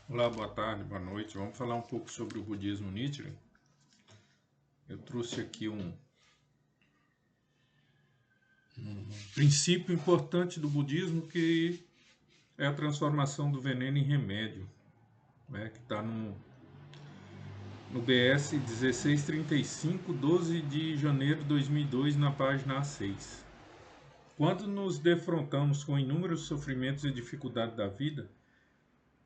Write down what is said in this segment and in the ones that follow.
Olá, boa tarde, boa noite. Vamos falar um pouco sobre o budismo Nichiren. Eu trouxe aqui um princípio importante do budismo que é a transformação do veneno em remédio, né, que está no BS 1635, 12 de janeiro de 2002, na página A6. Quando nos defrontamos com inúmeros sofrimentos e dificuldades da vida,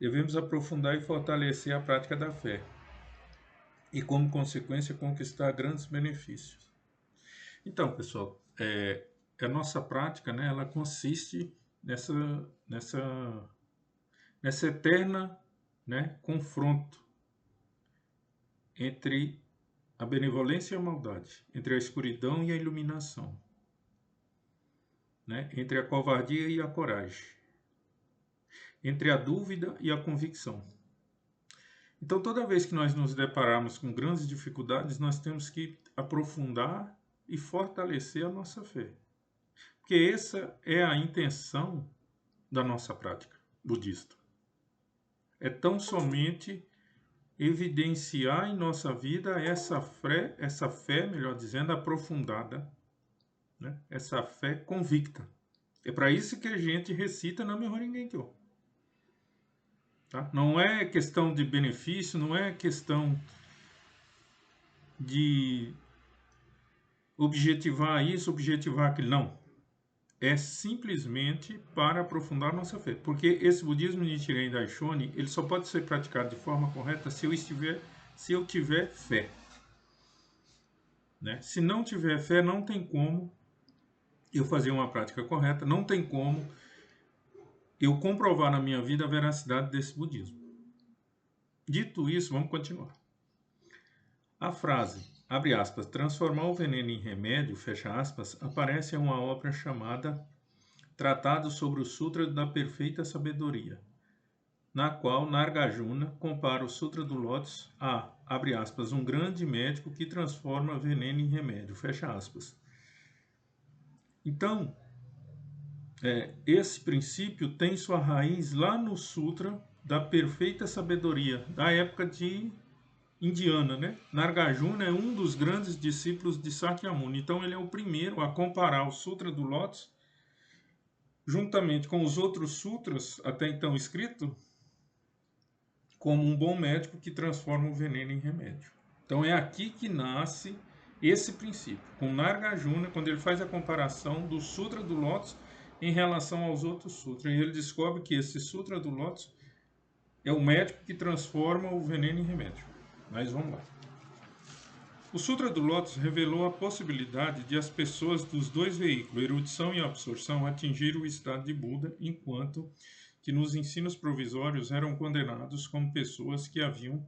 devemos aprofundar e fortalecer a prática da fé e, como consequência, conquistar grandes benefícios. Então, pessoal, a nossa prática, né, ela consiste nessa eterna, né, confronto entre a benevolência e a maldade, entre a escuridão e a iluminação, né, entre a covardia e a coragem, entre a dúvida e a convicção. Então, toda vez que nós nos depararmos com grandes dificuldades, nós temos que aprofundar e fortalecer a nossa fé. Porque essa é a intenção da nossa prática budista. É tão somente evidenciar em nossa vida essa fé, melhor dizendo, aprofundada, né? Essa fé convicta. É para isso que a gente recita Nam-myoho Renge-kyo. Tá? Não é questão de benefício, não é questão de objetivar isso, objetivar aquilo, não. É simplesmente para aprofundar nossa fé. Porque esse budismo Nichiren Daishonin, ele só pode ser praticado de forma correta se eu tiver fé. Né? Se não tiver fé, não tem como eu fazer uma prática correta, não tem como eu comprovar na minha vida a veracidade desse budismo. Dito isso, vamos continuar. A frase, abre aspas, transformar o veneno em remédio, fecha aspas, aparece em uma obra chamada Tratado sobre o Sutra da Perfeita Sabedoria, na qual Nagarjuna compara o Sutra do Lótus a, abre aspas, um grande médico que transforma veneno em remédio, fecha aspas. Então, esse princípio tem sua raiz lá no Sutra da Perfeita Sabedoria, da época de indiana, né? Nagarjuna é um dos grandes discípulos de Sakyamuni, então ele é o primeiro a comparar o Sutra do Lótus juntamente com os outros sutras até então escritos, como um bom médico que transforma o veneno em remédio. Então é aqui que nasce esse princípio, com Nagarjuna, quando ele faz a comparação do Sutra do Lótus em relação aos outros sutras. E ele descobre que esse Sutra do Lótus é o médico que transforma o veneno em remédio. Mas vamos lá. O Sutra do Lótus revelou a possibilidade de as pessoas dos dois veículos, erudição e absorção, atingir o estado de Buda, enquanto que nos ensinos provisórios eram condenados como pessoas que haviam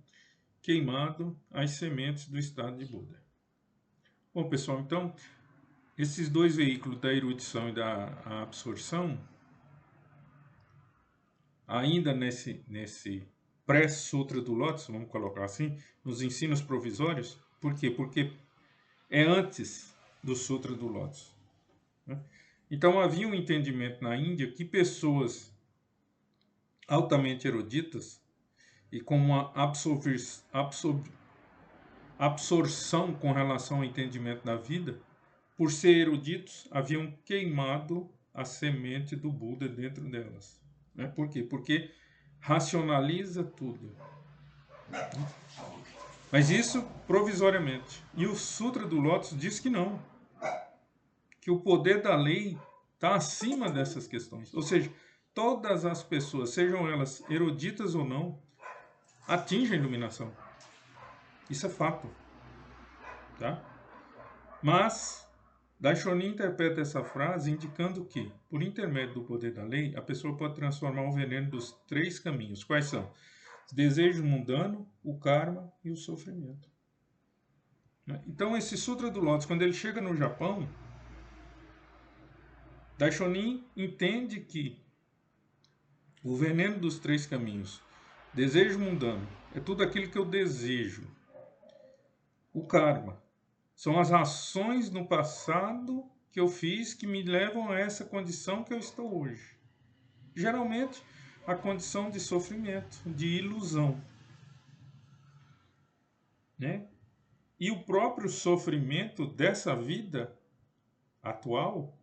queimado as sementes do estado de Buda. Bom, pessoal, então, esses dois veículos da erudição e da absorção, ainda nesse pré-sutra do Lótus, vamos colocar assim, nos ensinos provisórios, por quê? Porque é antes do Sutra do Lótus. Né? Então havia um entendimento na Índia que pessoas altamente eruditas e com uma absorção com relação ao entendimento da vida, por ser eruditos, haviam queimado a semente do Buda dentro delas. Né? Por quê? Porque racionaliza tudo. Mas isso provisoriamente. E o Sutra do Lótus diz que não. Que o poder da lei está acima dessas questões. Ou seja, todas as pessoas, sejam elas eruditas ou não, atingem a iluminação. Isso é fato. Tá? Mas Daishonin interpreta essa frase indicando que, por intermédio do poder da lei, a pessoa pode transformar o veneno dos três caminhos. Quais são? O desejo mundano, o karma e o sofrimento. Então, esse Sutra do Lótus, quando ele chega no Japão, Daishonin entende que o veneno dos três caminhos, desejo mundano, é tudo aquilo que eu desejo. O karma são as ações no passado que eu fiz que me levam a essa condição que eu estou hoje. Geralmente, a condição de sofrimento, de ilusão, né? E o próprio sofrimento dessa vida atual,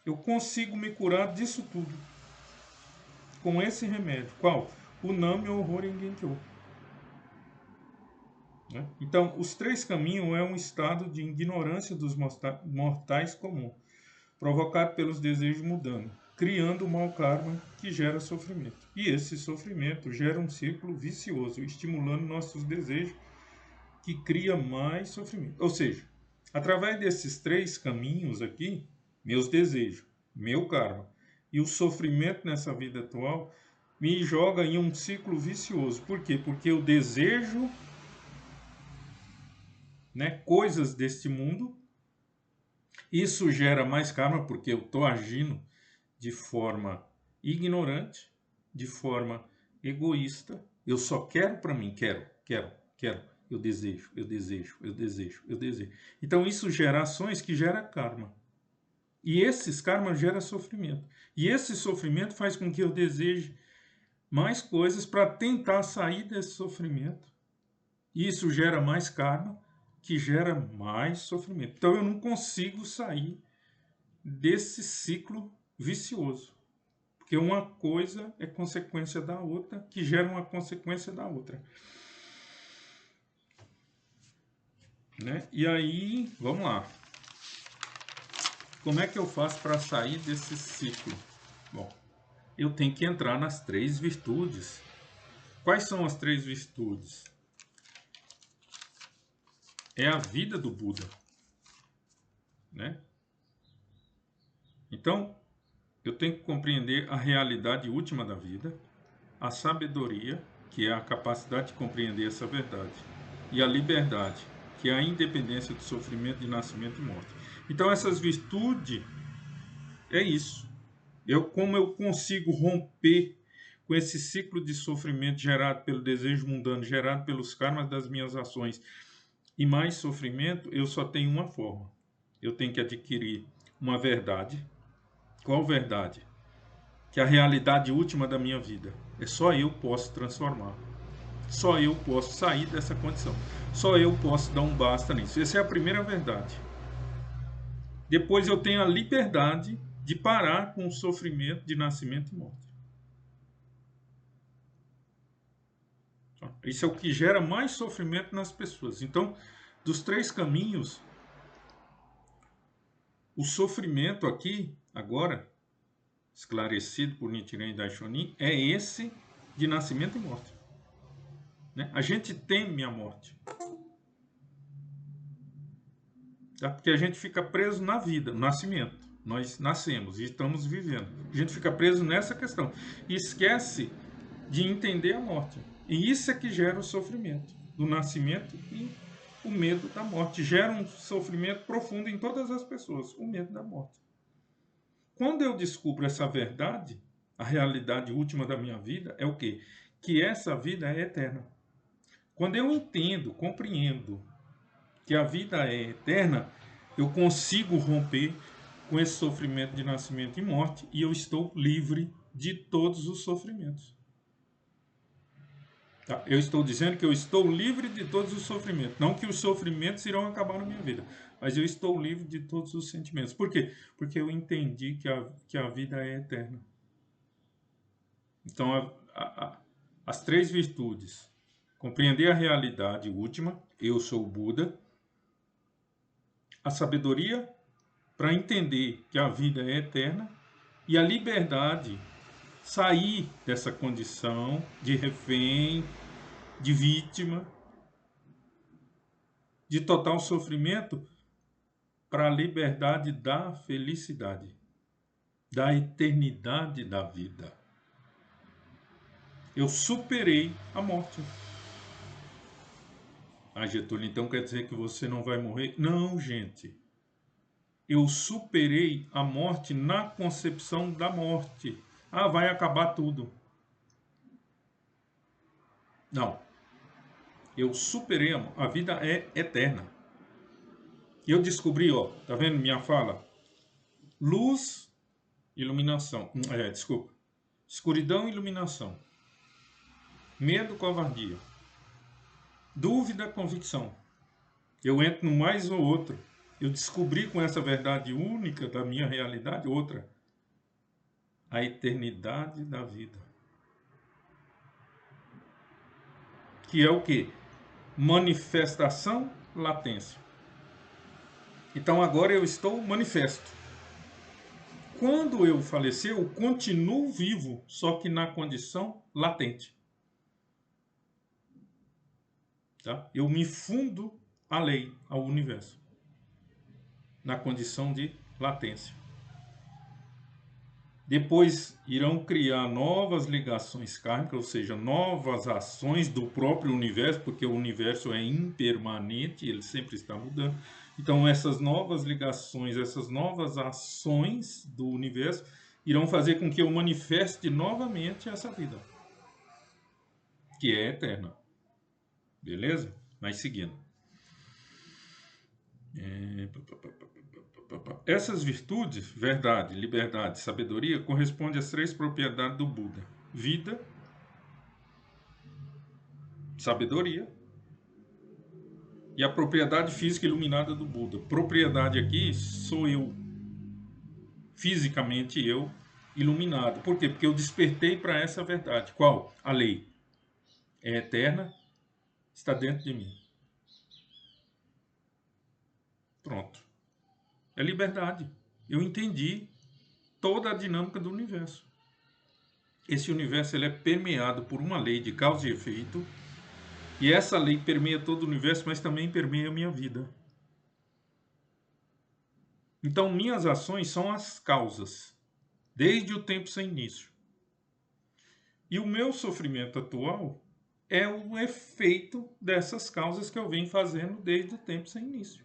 eu consigo me curar disso tudo com esse remédio. Qual? O Nam-myoho Renge-kyo. Né? Então, os três caminhos é um estado de ignorância dos mortais comum, provocado pelos desejos mudando, criando o mau karma que gera sofrimento. E esse sofrimento gera um círculo vicioso, estimulando nossos desejos, que cria mais sofrimento. Ou seja, através desses três caminhos aqui, meus desejos, meu karma e o sofrimento nessa vida atual, me joga em um ciclo vicioso. Por quê? Porque eu desejo, né, coisas deste mundo. Isso gera mais karma porque eu estou agindo de forma ignorante, de forma egoísta. Eu só quero para mim, quero. Eu desejo. Então isso gera ações que geram karma. E esses karmas geram sofrimento. E esse sofrimento faz com que eu deseje mais coisas para tentar sair desse sofrimento. E isso gera mais karma, que gera mais sofrimento. Então eu não consigo sair desse ciclo vicioso. Porque uma coisa é consequência da outra, que gera uma consequência da outra. Né? E aí, vamos lá. Como é que eu faço para sair desse ciclo? Bom, eu tenho que entrar nas três virtudes. Quais são as três virtudes? É a vida do Buda. Né? Então, eu tenho que compreender a realidade última da vida, a sabedoria, que é a capacidade de compreender essa verdade, e a liberdade, que é a independência do sofrimento de nascimento e morte. Então, essas virtudes é isso. Como eu consigo romper com esse ciclo de sofrimento gerado pelo desejo mundano, gerado pelos karmas das minhas ações, e mais sofrimento, eu só tenho uma forma. Eu tenho que adquirir uma verdade. Qual verdade? Que é a realidade última da minha vida. É só eu posso transformar. Só eu posso sair dessa condição. Só eu posso dar um basta nisso. Essa é a primeira verdade. Depois eu tenho a liberdade de parar com o sofrimento de nascimento e morte. Isso é o que gera mais sofrimento nas pessoas. Então, dos três caminhos, o sofrimento aqui, agora, esclarecido por Nichiren Daishonin, é esse de nascimento e morte. Né? A gente teme a morte. Tá? Porque a gente fica preso na vida, no nascimento. Nós nascemos e estamos vivendo. A gente fica preso nessa questão. E esquece de entender a morte. E isso é que gera o sofrimento do nascimento e o medo da morte. Gera um sofrimento profundo em todas as pessoas, o medo da morte. Quando eu descubro essa verdade, a realidade última da minha vida é o quê? Que essa vida é eterna. Quando eu entendo, compreendo que a vida é eterna, eu consigo romper com esse sofrimento de nascimento e morte e eu estou livre de todos os sofrimentos. Tá? Eu estou dizendo que eu estou livre de todos os sofrimentos. Não que os sofrimentos irão acabar na minha vida, mas eu estou livre de todos os sentimentos. Por quê? Porque eu entendi que a vida é eterna. Então, as três virtudes. Compreender a realidade última, eu sou o Buda. A sabedoria, para entender que a vida é eterna. E a liberdade, sair dessa condição de refém, de vítima, de total sofrimento, para a liberdade da felicidade, da eternidade da vida. Eu superei a morte. Ah, Getúlio, então quer dizer que você não vai morrer? Não, gente. Eu superei a morte na concepção da morte. Ah, vai acabar tudo. Não. Eu superei a vida é eterna. E eu descobri, ó, tá vendo minha fala? Luz iluminação. Desculpa. Escuridão e iluminação. Medo, covardia. Dúvida, convicção. Eu entro no mais ou outro. Eu descobri com essa verdade única da minha realidade outra. A eternidade da vida. Que é o quê? Manifestação, latência. Então agora eu estou manifesto. Quando eu falecer, eu continuo vivo, só que na condição latente. Tá? Eu me fundo à lei, ao universo, na condição de latência. Depois irão criar novas ligações kármicas, ou seja, novas ações do próprio universo, porque o universo é impermanente, ele sempre está mudando. Então essas novas ligações, essas novas ações do universo irão fazer com que eu manifeste novamente essa vida, que é eterna. Beleza? Mas seguindo. Essas virtudes, verdade, liberdade, sabedoria, correspondem às 3 propriedades do Buda: vida, sabedoria e a propriedade física iluminada do Buda. Propriedade aqui sou eu, fisicamente eu, iluminado. Por quê? Porque eu despertei para essa verdade. Qual? A lei é eterna, está dentro de mim. Pronto. É liberdade. Eu entendi toda a dinâmica do universo. Esse universo ele é permeado por uma lei de causa e efeito, e essa lei permeia todo o universo, mas também permeia a minha vida. Então, minhas ações são as causas, desde o tempo sem início. E o meu sofrimento atual é o efeito dessas causas que eu venho fazendo desde o tempo sem início.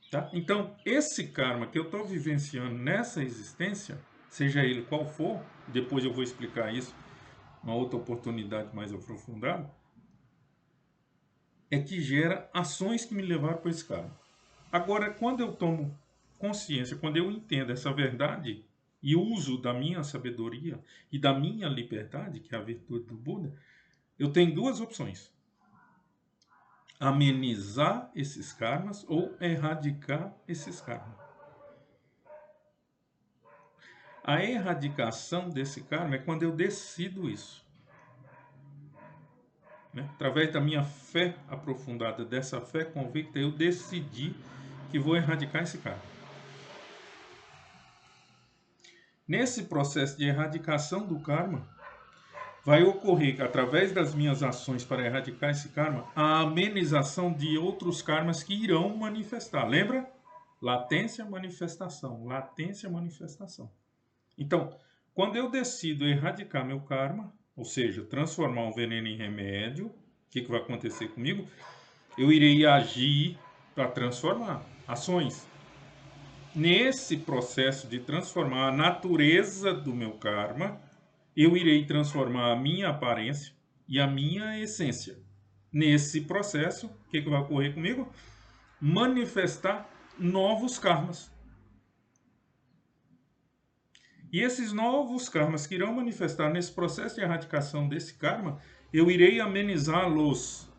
Tá? Então, esse karma que eu estou vivenciando nessa existência, seja ele qual for, depois eu vou explicar isso uma outra oportunidade mais aprofundada, é que gera ações que me levaram para esse karma. Agora, quando eu tomo consciência, quando eu entendo essa verdade e uso da minha sabedoria e da minha liberdade, que é a virtude do Buda, eu tenho 2 opções: amenizar esses karmas ou erradicar esses karmas. A erradicação desse karma é quando eu decido isso. Né? Através da minha fé aprofundada, dessa fé convicta, eu decidi que vou erradicar esse karma. Nesse processo de erradicação do karma, vai ocorrer, através das minhas ações para erradicar esse karma, a amenização de outros karmas que irão manifestar. Lembra? Latência, manifestação. Latência, manifestação. Então, quando eu decido erradicar meu karma, ou seja, transformar um veneno em remédio, o que vai acontecer comigo? Eu irei agir para transformar ações. Nesse processo de transformar a natureza do meu karma, eu irei transformar a minha aparência e a minha essência. Nesse processo, o que vai ocorrer comigo? Manifestar novos karmas. E esses novos karmas que irão manifestar nesse processo de erradicação desse karma, eu irei amenizá-los.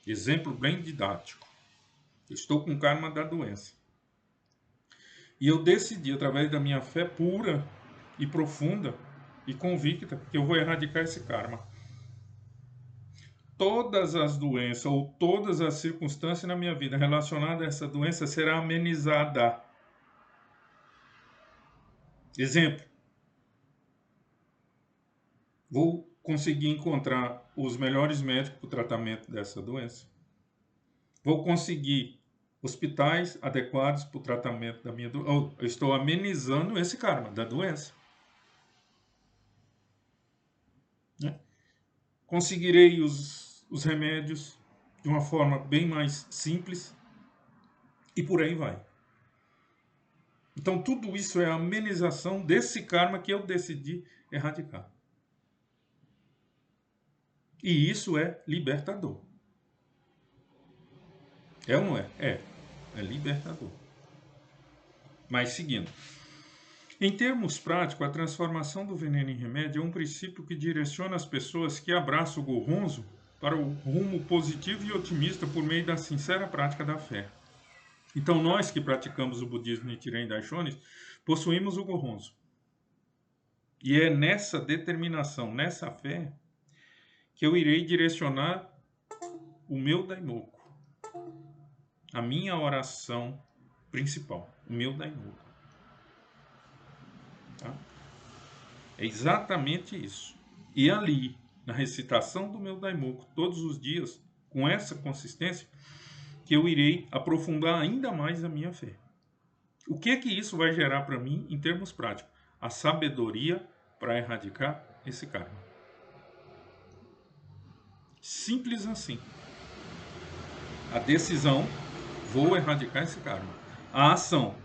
Exemplo bem didático. Eu estou com o karma da doença. E eu decidi, através da minha fé pura e profunda e convicta, que eu vou erradicar esse karma. Todas as doenças ou todas as circunstâncias na minha vida relacionadas a essa doença será amenizada. Exemplo. Vou conseguir encontrar os melhores médicos para o tratamento dessa doença. Vou conseguir hospitais adequados para o tratamento da minha doença. Eu estou amenizando esse karma da doença. Né? Conseguirei os remédios de uma forma bem mais simples e por aí vai. Então tudo isso é a amenização desse karma que eu decidi erradicar. E isso é libertador. É ou não é? É. É libertador. Mas seguindo. Em termos práticos, a transformação do veneno em remédio é um princípio que direciona as pessoas que abraçam o Gohonzon para o rumo positivo e otimista por meio da sincera prática da fé. Então, nós que praticamos o budismo Nichiren Daishonin, possuímos o Gohonzon. E é nessa determinação, nessa fé, que eu irei direcionar o meu Daimoku, a minha oração principal, o meu Daimoku. Tá? É exatamente isso. E ali, na recitação do meu Daimoku, todos os dias, com essa consistência, que eu irei aprofundar ainda mais a minha fé. O que é que isso vai gerar para mim em termos práticos? A sabedoria para erradicar esse karma. Simples assim. A decisão, vou erradicar esse karma. A ação,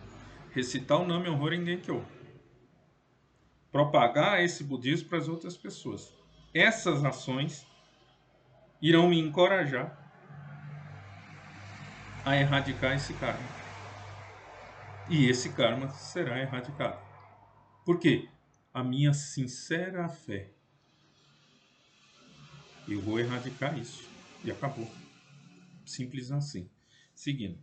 recitar o Nam-myoho Renge Kyo. Propagar esse budismo para as outras pessoas. Essas ações irão me encorajar a erradicar esse karma. E esse karma será erradicado. Por quê? A minha sincera fé. Eu vou erradicar isso. E acabou. Simples assim. Seguindo.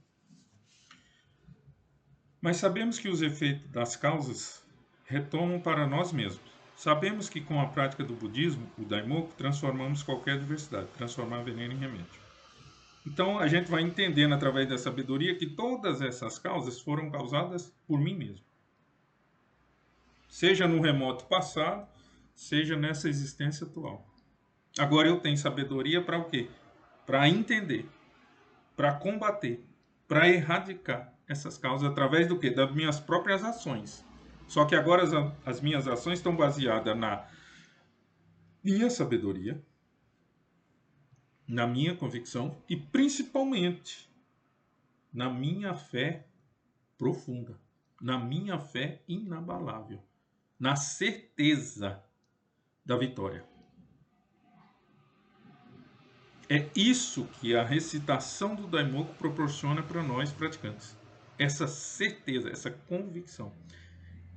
Mas sabemos que os efeitos das causas retomam para nós mesmos. Sabemos que com a prática do budismo, o Daimoku, transformamos qualquer adversidade, transformar veneno em remédio. Então a gente vai entendendo através da sabedoria que todas essas causas foram causadas por mim mesmo. Seja no remoto passado, seja nessa existência atual. Agora eu tenho sabedoria para o quê? Para entender, para combater, para erradicar essas causas através do quê? Das minhas próprias ações. Só que agora as minhas ações estão baseadas na minha sabedoria, na minha convicção e principalmente na minha fé profunda, na minha fé inabalável, na certeza da vitória. É isso que a recitação do Daimoku proporciona para nós praticantes. Essa certeza, essa convicção.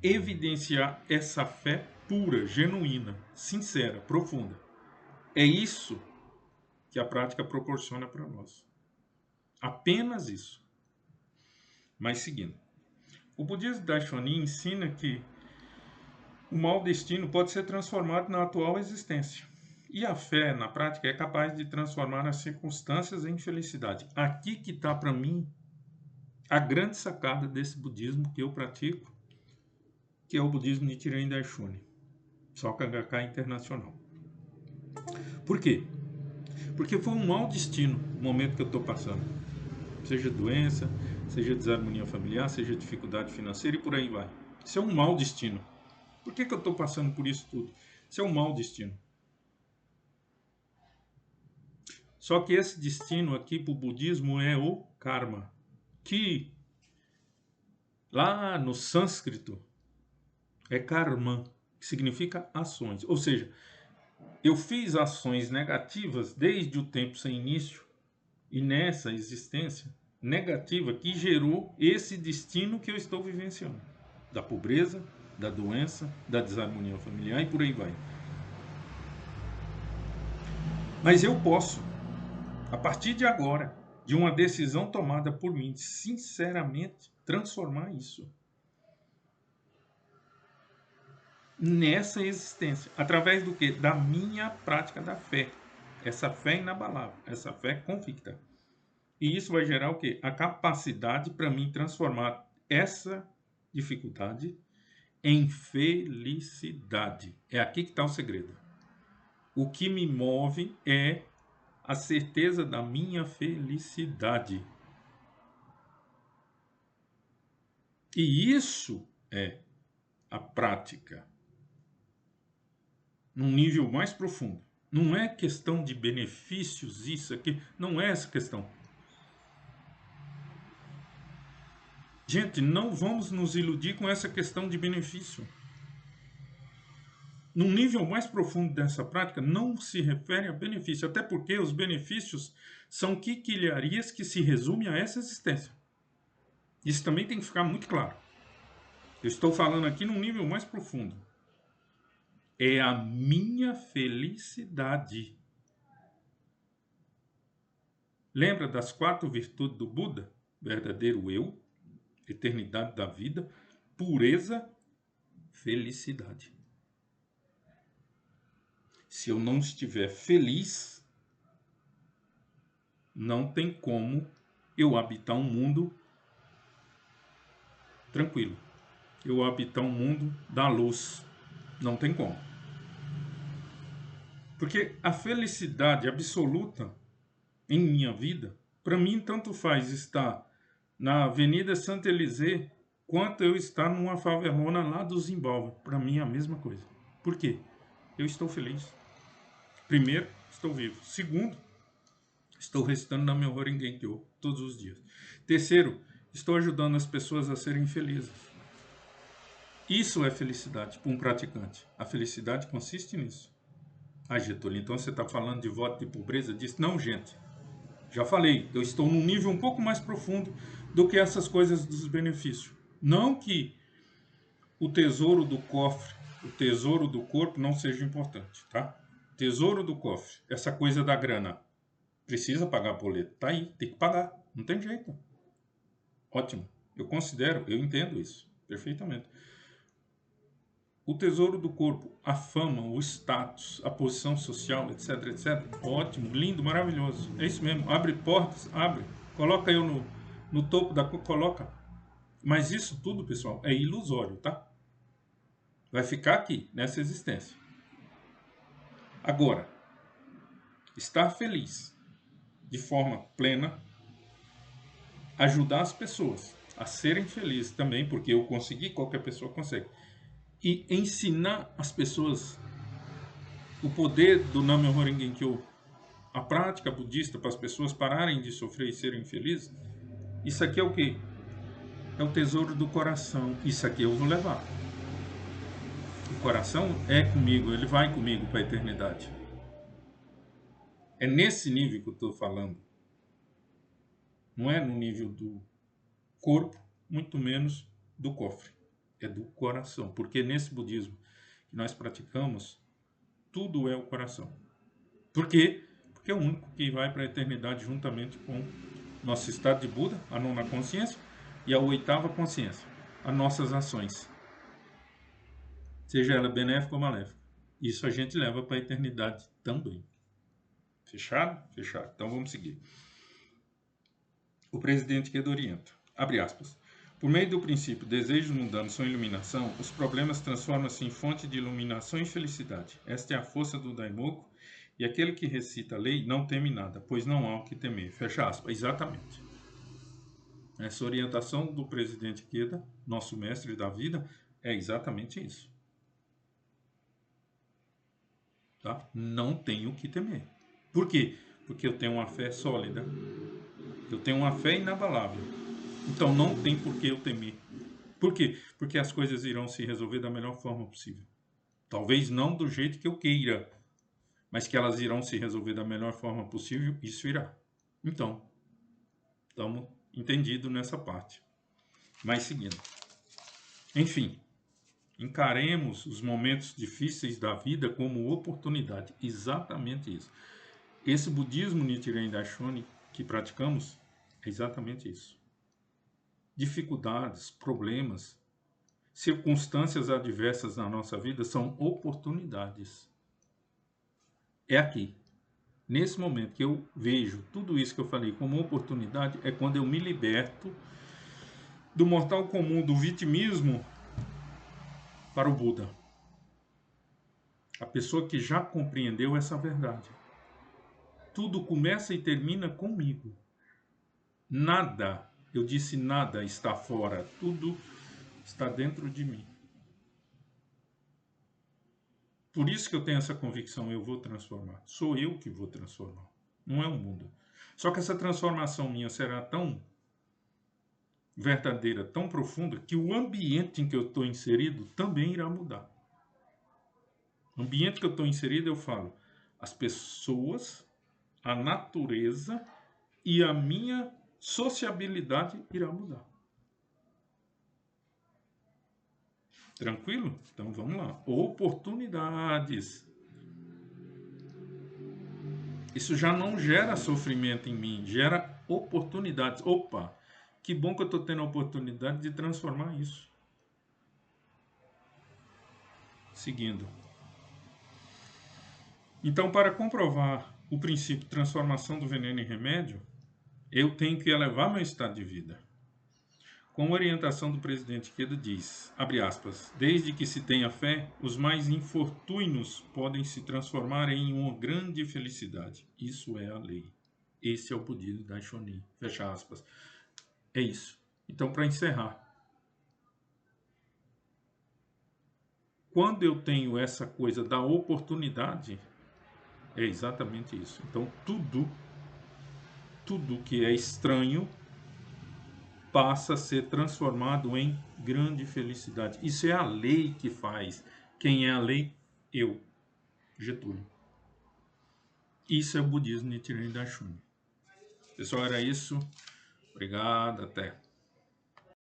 Evidenciar essa fé pura, genuína, sincera, profunda. É isso que a prática proporciona para nós. Apenas isso. Mas seguindo. O budismo Daishonin ensina que o mau destino pode ser transformado na atual existência. E a fé, na prática, é capaz de transformar as circunstâncias em felicidade. Aqui que está, para mim, a grande sacada desse budismo que eu pratico, que é o budismo Nichiren Daishonin, Soka Gakkai Internacional. Por quê? Porque foi um mau destino o momento que eu estou passando. Seja doença, seja desarmonia familiar, seja dificuldade financeira e por aí vai. Isso é um mau destino. Por que eu estou passando por isso tudo? Isso é um mau destino. Só que esse destino aqui para o budismo é o karma, que lá no sânscrito é karma, que significa ações. Ou seja, eu fiz ações negativas desde o tempo sem início e nessa existência negativa que gerou esse destino que eu estou vivenciando. Da pobreza, da doença, da desarmonia familiar e por aí vai. Mas eu posso, a partir de agora, de uma decisão tomada por mim, sinceramente, transformar isso nessa existência. Através do quê? Da minha prática da fé. Essa fé inabalável, essa fé convicta. E isso vai gerar o quê? A capacidade para mim transformar essa dificuldade em felicidade. É aqui que está o segredo. O que me move é a certeza da minha felicidade. E isso é a prática. Num nível mais profundo. Não é questão de benefícios, isso aqui. Não é essa questão. Gente, não vamos nos iludir com essa questão de benefício. Num nível mais profundo dessa prática, não se refere a benefício, até porque os benefícios são quinquilharias que se resumem a essa existência. Isso também tem que ficar muito claro. Eu estou falando aqui num nível mais profundo. É a minha felicidade. Lembra das 4 virtudes do Buda? Verdadeiro eu, eternidade da vida, pureza, felicidade. Se eu não estiver feliz, não tem como eu habitar um mundo tranquilo. Eu habitar um mundo da luz. Não tem como. Porque a felicidade absoluta em minha vida, para mim tanto faz estar na Avenida Saint-Élysée quanto eu estar numa favelona lá do Zimbábue. Para mim é a mesma coisa. Por quê? Eu estou feliz. Primeiro, estou vivo. Segundo, estou recitando na meu Horengenkyo todos os dias. Terceiro, estou ajudando as pessoas a serem felizes. Isso é felicidade para um praticante. A felicidade consiste nisso. Ah, Getúlio, então você está falando de voto de pobreza? Diz, não, gente. Já falei, eu estou num nível um pouco mais profundo do que essas coisas dos benefícios. Não que o tesouro do cofre, o tesouro do corpo não seja importante, tá? Tesouro do cofre, essa coisa da grana, precisa pagar boleto. Tá aí, tem que pagar, não tem jeito. Ótimo, eu considero, eu entendo isso perfeitamente. O tesouro do corpo, a fama, o status, a posição social, etc, etc. Ótimo, lindo, maravilhoso. É isso mesmo. Abre portas, abre. Coloca eu no topo da... Coloca. Mas isso tudo, pessoal, é ilusório, tá? Vai ficar aqui, nessa existência. Agora, estar feliz de forma plena, ajudar as pessoas a serem felizes também, porque eu consegui, qualquer pessoa consegue. E ensinar as pessoas o poder do Nam-myoho Renge-kyo, a prática budista para as pessoas pararem de sofrer e serem felizes, isso aqui é o quê? É o tesouro do coração. Isso aqui eu vou levar. O coração é comigo, ele vai comigo para a eternidade. É nesse nível que eu estou falando. Não é no nível do corpo, muito menos do cofre. É do coração. Porque nesse budismo que nós praticamos, tudo é o coração. Por quê? Porque é o único que vai para a eternidade juntamente com nosso estado de Buda, a nona consciência, e a oitava consciência, as nossas ações, seja ela benéfica ou maléfica. Isso a gente leva para a eternidade também. Fechado? Fechado. Então vamos seguir. O presidente Kedo orienta, abre aspas, por meio do princípio desejos mundanos são iluminação, os problemas transformam-se em fonte de iluminação e felicidade. Esta é a força do Daimoku, e aquele que recita a lei não teme nada, pois não há o que temer. Fecha aspas. Exatamente. Essa orientação do presidente Queda, nosso mestre da vida, é exatamente isso. Tá? Não tenho o que temer. Por quê? Porque eu tenho uma fé sólida. Eu tenho uma fé inabalável. Então não tem por que eu temer. Por quê? Porque as coisas irão se resolver da melhor forma possível. Talvez não do jeito que eu queira, mas que elas irão se resolver da melhor forma possível, isso irá. Então, estamos entendidos nessa parte. Mas seguindo. Enfim, encaremos os momentos difíceis da vida como oportunidade. Exatamente isso. Esse budismo Nichiren Daishonin que praticamos é exatamente isso. Dificuldades, problemas, circunstâncias adversas na nossa vida são oportunidades. É aqui. Nesse momento que eu vejo tudo isso que eu falei como oportunidade, é quando eu me liberto do mortal comum, do vitimismo, para o Buda. A pessoa que já compreendeu essa verdade. Tudo começa e termina comigo. Nada, eu disse nada está fora, tudo está dentro de mim. Por isso que eu tenho essa convicção, eu vou transformar. Sou eu que vou transformar, não é o mundo. Só que essa transformação minha será tão verdadeira, tão profunda, que o ambiente em que eu estou inserido também irá mudar. No ambiente que eu estou inserido, eu falo, as pessoas, a natureza e a minha sociabilidade irá mudar. Tranquilo? Então vamos lá. Oportunidades. Isso já não gera sofrimento em mim, gera oportunidades. Opa, que bom que eu estou tendo a oportunidade de transformar isso. Seguindo. Então, para comprovar o princípio de transformação do veneno em remédio, eu tenho que elevar meu estado de vida. Com orientação do presidente Quedo diz, abre aspas, desde que se tenha fé, os mais infortúnios podem se transformar em uma grande felicidade. Isso é a lei. Esse é o budismo da Shonin. Fecha aspas. É isso. Então, para encerrar, quando eu tenho essa coisa da oportunidade, é exatamente isso. Então, tudo que é estranho passa a ser transformado em grande felicidade. Isso é a lei que faz. Quem é a lei? Eu, Getúlio. Isso é o budismo Nichiren Daishonin. Pessoal, era isso. Obrigado, até.